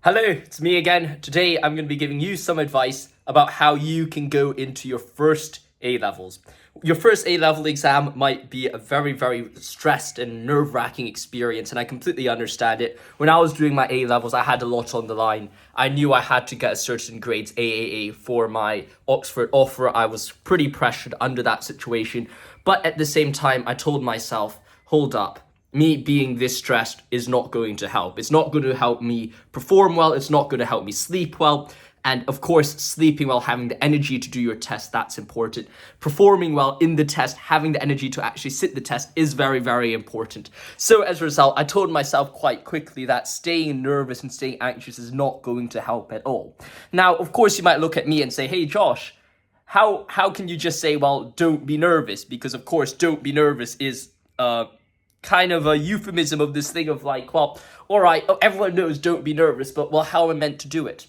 Hello, it's me again. Today I'm going to be giving you some advice about how you can go into your first A-levels. Your first A-level exam might be a very stressed and nerve-wracking experience, and I completely understand it. When I was doing my A-levels, I had a lot on the line. I knew I had to get a certain grades AAA for my Oxford offer. I was pretty pressured under that situation, but at the same time, I told myself, hold up. Me being this stressed is not going to help. It's not going to help me perform well. It's not going to help me sleep well. And of course, sleeping well, having the energy to do your test, that's important. Performing well in the test, having the energy to actually sit the test is very important. So as a result, I told myself quite quickly that staying nervous and staying anxious is not going to help at all. Now, of course, you might look at me and say, hey, Josh, how can you just say, well, don't be nervous? Because of course, don't be nervous is kind of a euphemism of this thing of like, well, all right, everyone knows don't be nervous, but well, how am I meant to do it?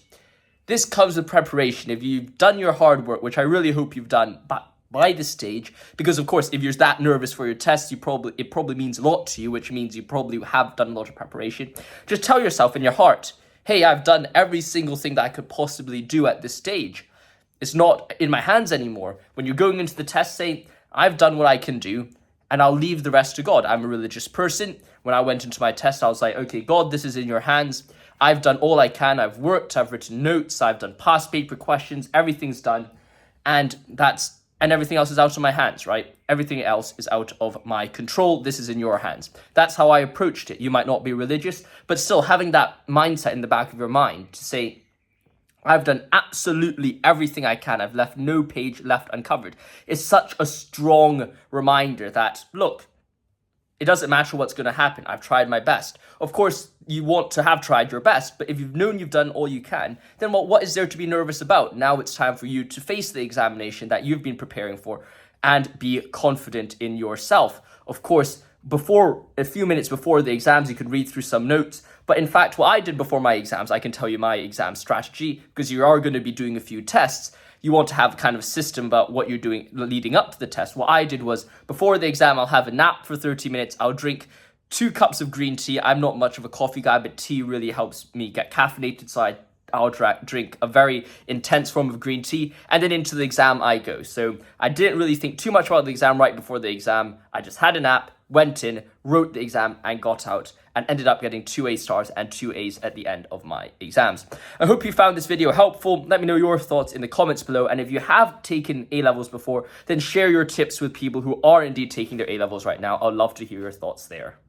This comes with preparation. If you've done your hard work, which I really hope you've done by this stage, because of course, if you're that nervous for your test, it probably means a lot to you, which means you probably have done a lot of preparation. Just tell yourself in your heart, hey, I've done every single thing that I could possibly do at this stage. It's not in my hands anymore. When you're going into the test, say, I've done what I can do, and I'll leave the rest to God. I'm a religious person. When I went into my test, I was like, okay, God, this is in your hands. I've done all I can. I've worked, I've written notes, I've done past paper questions, everything's done. And everything else is out of my hands, right? Everything else is out of my control. This is in your hands. That's how I approached it. You might not be religious, but still having that mindset in the back of your mind to say, I've done absolutely everything I can. I've left no page left uncovered. It's such a strong reminder that, look, it doesn't matter what's going to happen. I've tried my best. Of course, you want to have tried your best, but if you've known you've done all you can, then what is there to be nervous about? Now it's time for you to face the examination that you've been preparing for and be confident in yourself. Of course, a few minutes before the exams, you could read through some notes. But in fact, what I did before my exams, I can tell you my exam strategy, because you are going to be doing a few tests. You want to have kind of a system about what you're doing leading up to the test. What I did was, before the exam, I'll have a nap for 30 minutes. I'll drink 2 cups of green tea. I'm not much of a coffee guy, but tea really helps me get caffeinated. So I'll drink a very intense form of green tea, and then into the exam I go. So I didn't really think too much about the exam right before the exam. I just had a nap, went in, wrote the exam, and got out, and ended up getting 2 A stars and 2 A's at the end of my exams. I hope you found this video helpful. Let me know your thoughts in the comments below, and if you have taken A-levels before, then share your tips with people who are indeed taking their A-levels right now. I'd love to hear your thoughts there.